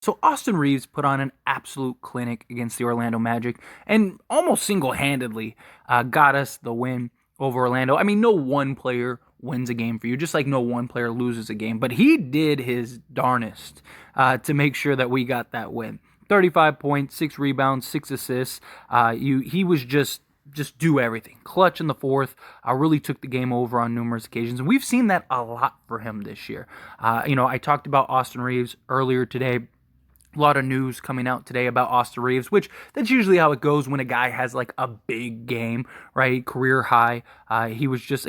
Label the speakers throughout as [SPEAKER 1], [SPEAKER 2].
[SPEAKER 1] So Austin Reaves put on an absolute clinic against the Orlando Magic and almost single-handedly got us the win over Orlando. I mean, no one player wins a game for you, just like no one player loses a game. But he did his darnest to make sure that we got that win. 35 points, 6 rebounds, 6 assists. He was just do everything. Clutch in the fourth. Really took the game over on numerous occasions. And we've seen that a lot for him this year. I talked about Austin Reaves earlier today. A lot of news coming out today about Austin Reaves, which that's usually how it goes when a guy has like a big game, right? Career high. He was just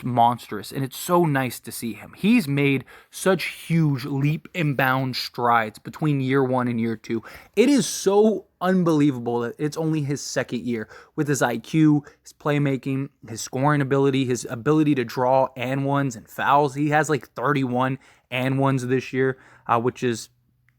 [SPEAKER 1] monstrous, and it's so nice to see him. He's made such huge leap and bound strides between year one and year two. It is so unbelievable that it's only his second year with his IQ, his playmaking, his scoring ability, his ability to draw and ones and fouls. He has like 31 and ones this year, which is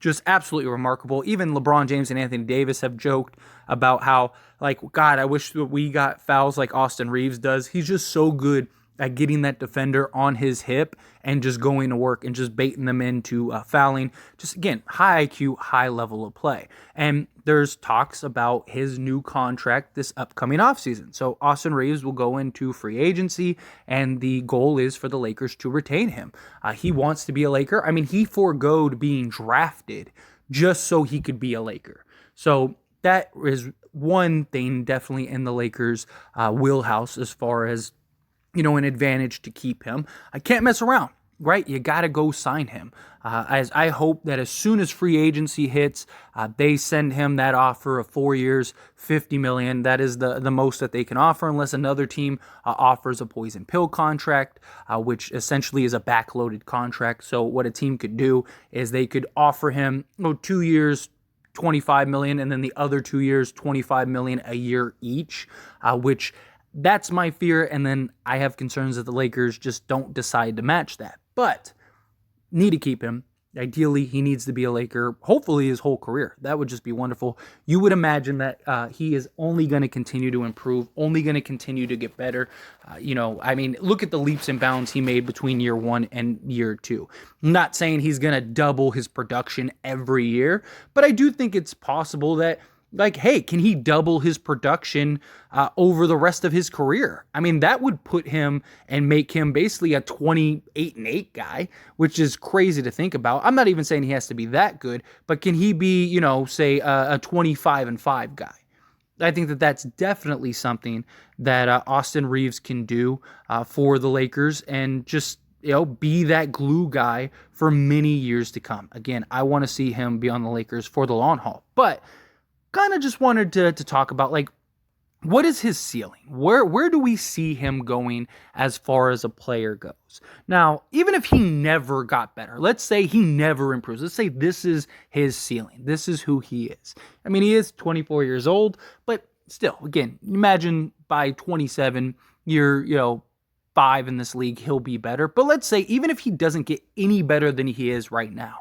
[SPEAKER 1] just absolutely remarkable. Even LeBron James and Anthony Davis have joked about how, like, God, I wish that we got fouls like Austin Reaves does. He's just so good at getting that defender on his hip and just going to work and just baiting them into fouling. Just, again, high IQ, high level of play. And there's talks about his new contract this upcoming offseason. So Austin Reaves will go into free agency, and the goal is for the Lakers to retain him. He wants to be a Laker. I mean, he foregoed being drafted just so he could be a Laker. So that is one thing definitely in the Lakers' wheelhouse as far as an advantage to keep him. I can't mess around, right? You got to go sign him. As I hope that as soon as free agency hits, they send him that offer of 4 years, $50 million. That is the most that they can offer, unless another team offers a poison pill contract, which essentially is a backloaded contract. So what a team could do is they could offer him 2 years, $25 million, and then the other 2 years, $25 million a year each, which that's my fear, and then I have concerns that the Lakers just don't decide to match that. But need to keep him. Ideally, he needs to be a Laker, hopefully his whole career. That would just be wonderful. You would imagine that he is only going to continue to improve, only going to continue to get better. Look at the leaps and bounds he made between year one and year two. I'm not saying he's going to double his production every year, but I do think it's possible that, like, hey, can he double his production over the rest of his career? I mean, that would put him and make him basically a 28-8 guy, which is crazy to think about. I'm not even saying he has to be that good, but can he be, say a 25-5 guy? I think that that's definitely something that Austin Reaves can do for the Lakers and just be that glue guy for many years to come. Again, I want to see him be on the Lakers for the long haul, but kind of just wanted to talk about, like, what is his ceiling? Where do we see him going as far as a player goes? Now, even if he never got better, let's say he never improves. Let's say this is his ceiling. This is who he is. I mean, he is 24 years old, but still, again, imagine by 27, you're 5 in this league, he'll be better. But let's say even if he doesn't get any better than he is right now,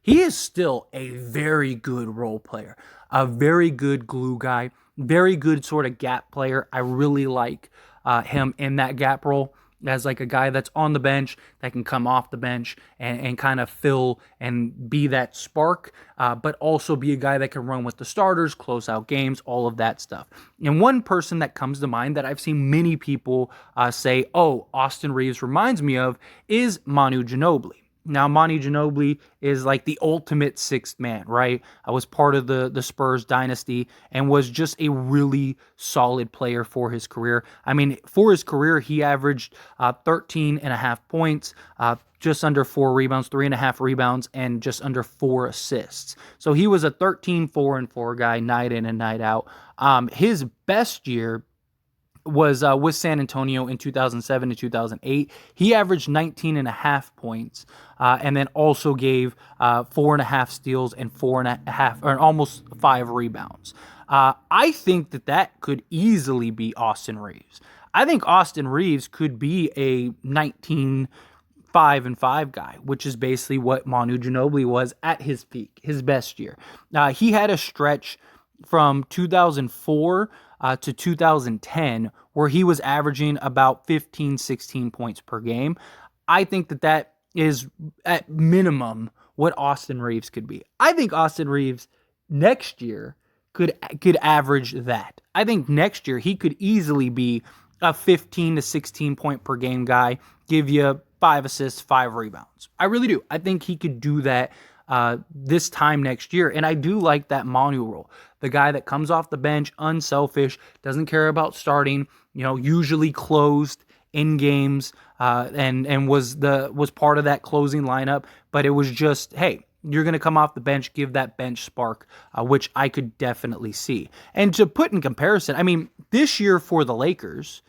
[SPEAKER 1] he is still a very good role player, a very good glue guy, very good sort of gap player. I really like him in that gap role as like a guy that's on the bench that can come off the bench and kind of fill and be that spark, but also be a guy that can run with the starters, close out games, all of that stuff. And one person that comes to mind that I've seen many people say, oh, Austin Reaves reminds me of, is Manu Ginobili. Now, Manu Ginobili is like the ultimate sixth man, right? I was part of the Spurs dynasty and was just a really solid player for his career. I mean, for his career, he averaged 13 and a half points, just under 4 rebounds, 3.5 rebounds, and just under 4 assists. So he was a 13, 4, and 4 guy night in and night out. His best year was with San Antonio in 2007 to 2008. He averaged 19 and a half points, and then also gave 4.5 steals and 4.5, or almost 5 rebounds. I think that could easily be Austin Reaves. I think Austin Reaves could be a 19, 5-5 guy, which is basically what Manu Ginobili was at his peak, his best year. He had a stretch from 2004 to 2010 where he was averaging about 15, 16 points per game. I think that is at minimum what Austin Reaves could be. I think Austin Reaves next year could average that. I think next year he could easily be a 15 to 16 point per game guy, give you 5 assists, 5 rebounds. I really do. I think he could do that this time next year. And I do like that Manu role. The guy that comes off the bench, unselfish, doesn't care about starting, usually closed in games, and was part of that closing lineup. But it was just, hey, you're going to come off the bench, give that bench spark, which I could definitely see. And to put in comparison, I mean, this year for the Lakers,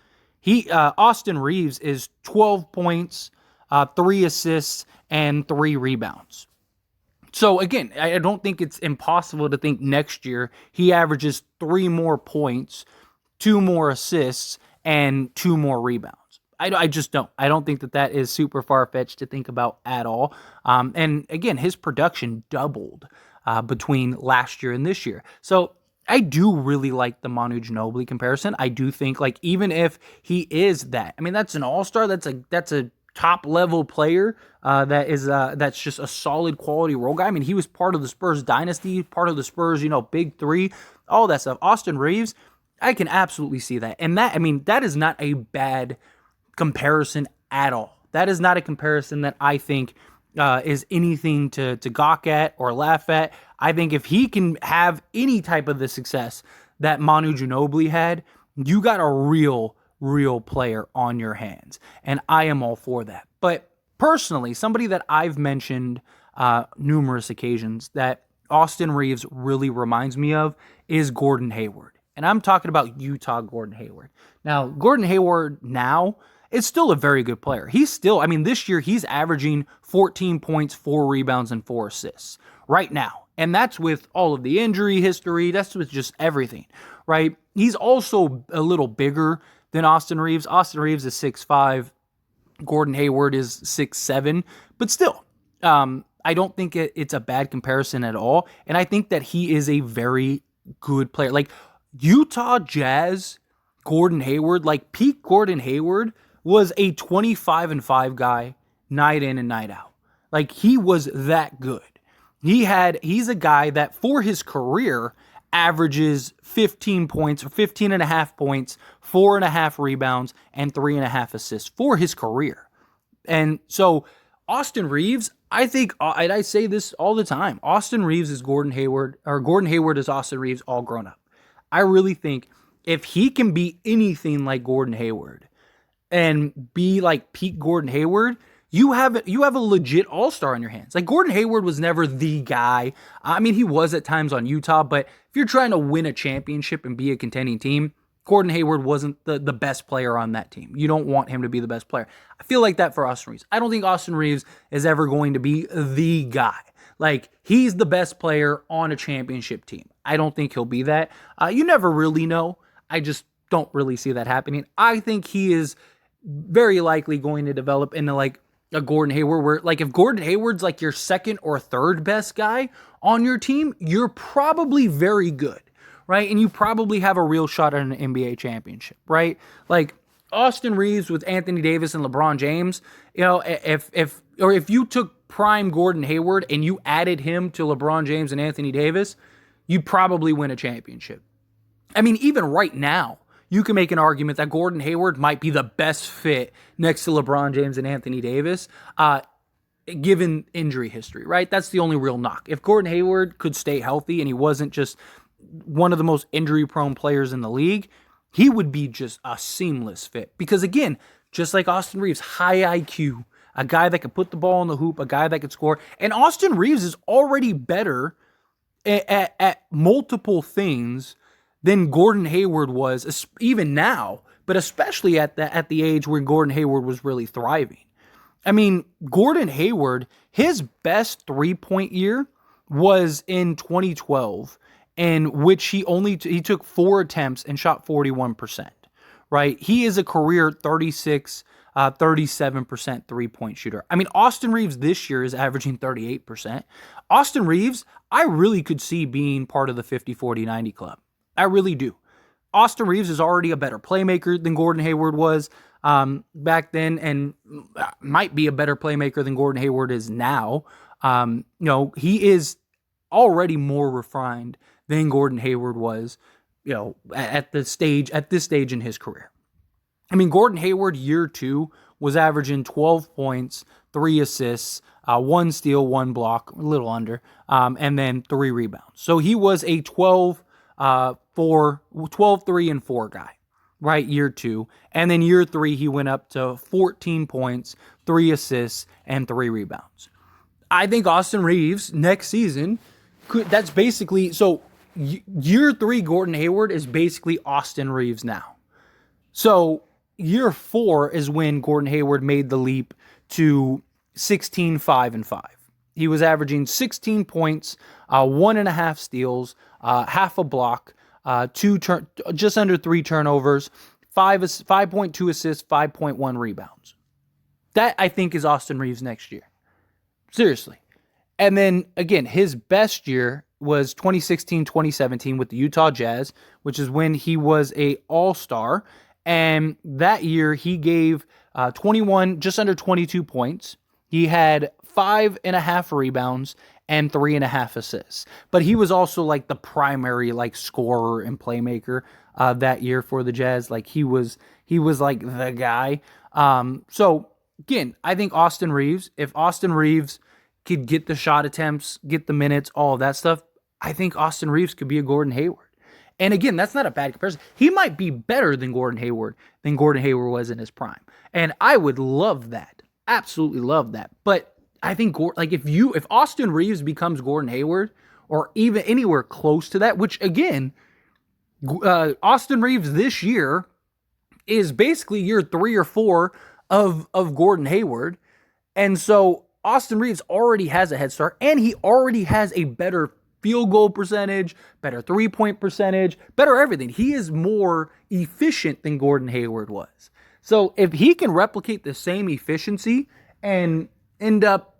[SPEAKER 1] Austin Reaves is 12 points, 3 assists, and 3 rebounds. So again, I don't think it's impossible to think next year he averages 3 more points, 2 more assists, and 2 more rebounds. I just don't. I don't think that is super far-fetched to think about at all. And again, his production doubled between last year and this year. So I do really like the Manu Ginobili comparison. I do think, like, even if he is that, I mean, that's an all-star. That's a top-level player that's just a solid quality role guy. I mean, he was part of the Spurs dynasty, part of the Spurs, big three, all that stuff. Austin Reaves, I can absolutely see that. And that is not a bad comparison at all. That is not a comparison that I think is anything to gawk at or laugh at. I think if he can have any type of the success that Manu Ginobili had, you got a real player on your hands. And I am all for that. But personally, somebody that I've mentioned numerous occasions that Austin Reaves really reminds me of is Gordon Hayward. And I'm talking about Utah Gordon Hayward. Now, Gordon Hayward now is still a very good player. He's still, this year he's averaging 14 points, 4 rebounds, and 4 assists right now. And that's with all of the injury history. That's with just everything, right? He's also a little bigger than Austin Reaves. Austin Reaves is 6'5". Gordon Hayward is 6'7". But still, I don't think it's a bad comparison at all. And I think that he is a very good player. Like Utah Jazz, Gordon Hayward, like peak Gordon Hayward was a 25-5 guy night in and night out. Like he was that good. He's a guy that for his career averages 15 points or 15 and a half points, 4.5 rebounds, and 3.5 assists for his career. And so Austin Reaves, I think, and I say this all the time, Austin Reaves is Gordon Hayward, or Gordon Hayward is Austin Reaves all grown up. I really think if he can be anything like Gordon Hayward and be like peak Gordon Hayward, you have a legit all-star on your hands. Like Gordon Hayward was never the guy. He was at times on Utah, but if you're trying to win a championship and be a contending team, Gordon Hayward wasn't the best player on that team. You don't want him to be the best player. I feel like that for Austin Reaves. I don't think Austin Reaves is ever going to be the guy. Like, he's the best player on a championship team. I don't think he'll be that. You never really know. I just don't really see that happening. I think he is very likely going to develop into like a Gordon Hayward where, like, if Gordon Hayward's like your second or third best guy on your team, you're probably very good, right? And you probably have a real shot at an NBA championship, right? Like Austin Reaves with Anthony Davis and LeBron James, if you took prime Gordon Hayward and you added him to LeBron James and Anthony Davis, you probably win a championship. Even right now, you can make an argument that Gordon Hayward might be the best fit next to LeBron James and Anthony Davis, given injury history, right? That's the only real knock. If Gordon Hayward could stay healthy and he wasn't just one of the most injury-prone players in the league, he would be just a seamless fit. Because again, just like Austin Reaves, high IQ, a guy that could put the ball in the hoop, a guy that could score. And Austin Reaves is already better at multiple things than Gordon Hayward was, even now, but especially at the age where Gordon Hayward was really thriving. Gordon Hayward, his best 3-point year was in 2012, in which he took 4 attempts and shot 41%, right? He is a career 37% 3-point shooter. Austin Reaves this year is averaging 38%. Austin Reaves, I really could see being part of the 50-40-90 club. I really do. Austin Reaves is already a better playmaker than Gordon Hayward was back then, and might be a better playmaker than Gordon Hayward is now. He is already more refined than Gordon Hayward was, at this stage in his career. I mean, Gordon Hayward, year 2, was averaging 12 points, 3 assists, 1 steal, 1 block, a little under, and then 3 rebounds. So he was a 12, 3, and 4 guy, right, year 2. And then year 3, he went up to 14 points, 3 assists, and 3 rebounds. I think Austin Reaves next season, that's basically, so year 3 Gordon Hayward is basically Austin Reaves now. So year 4 is when Gordon Hayward made the leap to 16, 5, and 5. He was averaging 16 points, 1.5 steals, half a block, just under 3 turnovers, 5.2 assists, 5.1 rebounds. That, I think, is Austin Reaves next year. Seriously. And then, again, his best year was 2016-2017 with the Utah Jazz, which is when he was a all-star. And that year, he gave just under 22 points. He had 5.5 rebounds and 3.5 assists. But he was also like the primary scorer and playmaker that year for the Jazz. He was like the guy. So again, I think if Austin Reaves could get the shot attempts, get the minutes, all of that stuff, I think Austin Reaves could be a Gordon Hayward. And again, that's not a bad comparison. He might be better than Gordon Hayward was in his prime. And I would love that. Absolutely love that. But I think if Austin Reaves becomes Gordon Hayward, or even anywhere close to that, which again, Austin Reaves this year is basically year 3 or 4 of Gordon Hayward. And so Austin Reaves already has a head start, and he already has a better field goal percentage, better 3-point percentage, better everything. He is more efficient than Gordon Hayward was. So if he can replicate the same efficiency and end up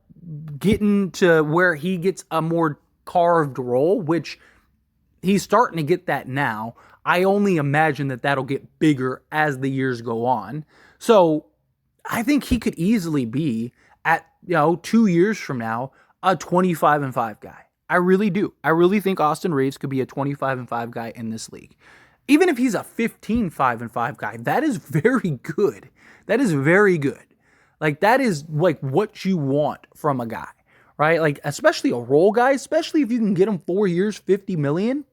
[SPEAKER 1] getting to where he gets a more carved role, which he's starting to get that now, I only imagine that that'll get bigger as the years go on. So I think he could easily be at 2 years from now a 25-5 guy. I really do. I really think Austin Reaves could be a 25-5 guy in this league. Even if he's a 15-5 guy, that is very good. That is very good. That is what you want from a guy, right? Especially a role guy, especially if you can get him 4 years, $50 million.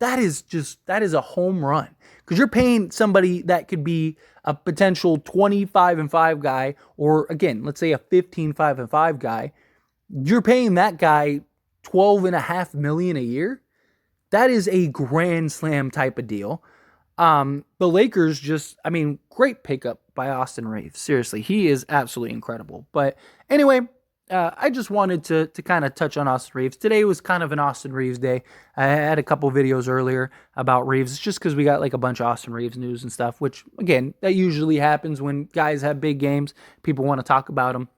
[SPEAKER 1] That is a home run. Because you're paying somebody that could be a potential 25-5 guy, or again, let's say a 15-5 guy. You're paying that guy $12.5 million a year. That is a grand slam type of deal. The Lakers great pickup by Austin Reaves. Seriously, he is absolutely incredible. But anyway, I just wanted to kind of touch on Austin Reaves. Today was kind of an Austin Reaves day. I had a couple videos earlier about Reaves. It's just because we got a bunch of Austin Reaves news and stuff, which, again, that usually happens when guys have big games. People want to talk about them.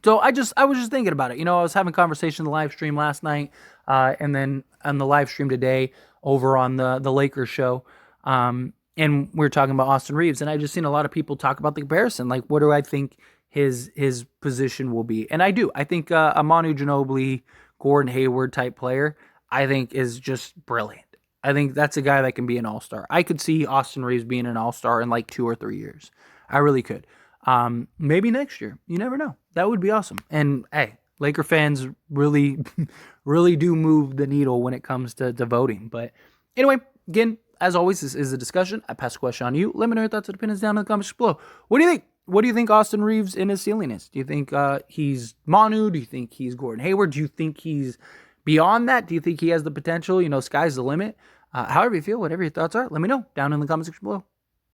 [SPEAKER 1] So I was just thinking about it. I was having a conversation in the live stream last night, and then on the live stream today over on the Lakers show. And we were talking about Austin Reaves, and I just seen a lot of people talk about the comparison. What do I think his position will be? And I do. I think a Manu Ginobili, Gordon Hayward type player, I think is just brilliant. I think that's a guy that can be an all-star. I could see Austin Reaves being an all-star in 2 or 3 years. I really could. Maybe next year. You never know. That would be awesome. And hey, Laker fans really, really do move the needle when it comes to voting. But anyway, again, as always, this is a discussion. I pass the question on to you. Let me know your thoughts and opinions down in the comments below. What do you think? What do you think Austin Reaves in his ceiling is? Do you think he's Manu? Do you think he's Gordon Hayward? Do you think he's beyond that? Do you think he has the potential? Sky's the limit. However you feel, whatever your thoughts are, let me know down in the comment section below.